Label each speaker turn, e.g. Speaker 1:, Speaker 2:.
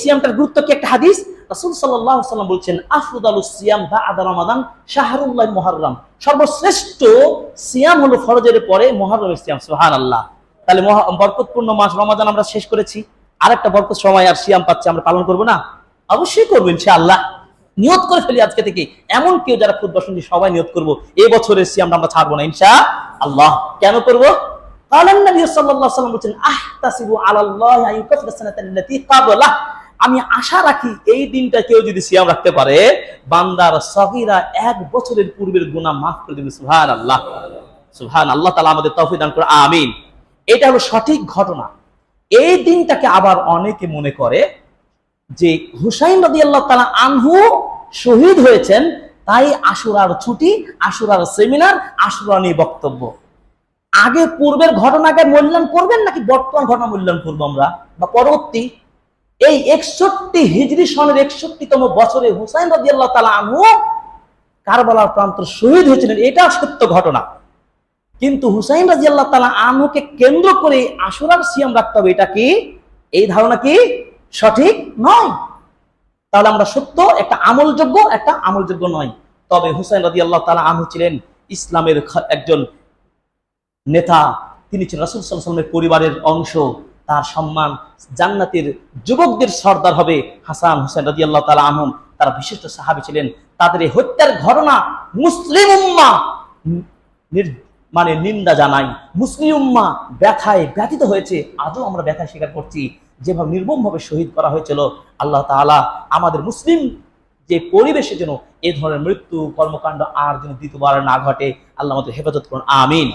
Speaker 1: সিয়ামটার গুরুত্ব কি একটা হাদিস, রাসূল সাল্লাল্লাহু আলাইহি ওয়াসাল্লাম বলছেন আফদালুস সিয়াম বা'দা রমাদান শাহরুল্লাহ মুহররম, সর্বশ্রেষ্ঠ সিয়াম হলো ফরজের পরে মুহররমের সিয়াম। সুবহানাল্লাহ। তাহলে বরকতপূর্ণ মাস রমাদান আমরা শেষ করেছি, আরেকটা বরকত সময় আর সিয়াম পাচ্ছে, আমরা পালন করব না? অবশ্যই করবো ইনশাআল্লাহ। নিয়ত করে ফেলি আজকে থেকে, এমন কেউ যারা খুতবা শুনছি সবাই নিয়ত করবো এই বছরের সিয়ামটা আমরা ছাড়বো না ইনশাআল্লাহ। কেন করব? কারণ নবী সাল্লাল্লাহু আলাইহি ওয়াসাল্লাম বলেছেন আহতাসিবু আলাল্লাহি আইয়ুকাফিরা সানাতাল্লাতী ক্বাবলাহ, আমি আশা রাখি এই দিনটা কেউ যদি সিয়াম রাখতে পারে বান্দার সগীরা 1 বছরের পূর্বের গুনাহ maaf করে দিবে। সুবহানাল্লাহ, সুবহানাল্লাহ। তাআলা আমাদের তৌফিক দান করে, আমিন। এটা হলো সঠিক ঘটনা। এই দিনটাকে আবার অনেকে মনে করে যে হুসাইন রাদিয়াল্লাহু তাআলা আনহু শহীদ হয়েছেন, তাই আশুরার ছুটি, আশুরার সেমিনার, আশুরা নিয়ে বক্তব্য। আগে পূর্বের ঘটনাকে মূল্যায়ন করবেন নাকি বর্তমান ঘটনা মূল্যায়ন করবো আমরা, বা পরবর্তী? এই 61 হিজরি সনের 61তম বছরে হুসাইন রাদিয়াল্লাহু তাআলা আনহু কারবালার প্রান্তরে শহীদ হয়েছিলেন, এটা সত্য ঘটনা। কিন্তু হুসাইন রাদিয়াল্লাহু তাআলা আনহুকে কেন্দ্র করে আশুরার সিয়াম রাখতে হবে, এটা কি, এই ধারণা কি সঠিক নয়? তাহলে আমরা সত্য একটা আমলযোগ্য, একটা আমলযোগ্য নয়। তবে হুসাইন রাদিয়াল্লাহু তাআলা আনহু ছিলেন ইসলামের একজন নেতা, তিনি ছিলেন রাসূল সাল্লাল্লাহু আলাইহি ওয়াসাল্লামের পরিবারের অংশ, তার সম্মান জান্নাতের যুবকদের সর্দার হবে হাসান হুসাইন রাদিয়াল্লাহু তাআলা আনহুম, তারা বিশিষ্ট সাহাবী ছিলেন। তাদের এই হত্যার ঘটনা মুসলিম উম্মাহ নিন্দা জানাই, মুসলিম উম্মাহ ব্যথায় ব্যথিত হয়েছে, আজও আমরা ব্যথা স্বীকার করছি। যেভাবে নির্মমভাবে শহীদ করা হয়েছিল, আল্লাহ তাআলা আমাদের মুসলিম যে পরিবেশে যেন এ ধরনের মৃত্যু কর্মকাণ্ড আর যেন দ্বিতীয়বার না ঘটে, আল্লাহ আমাদের হেফাজত করুন, আমিন।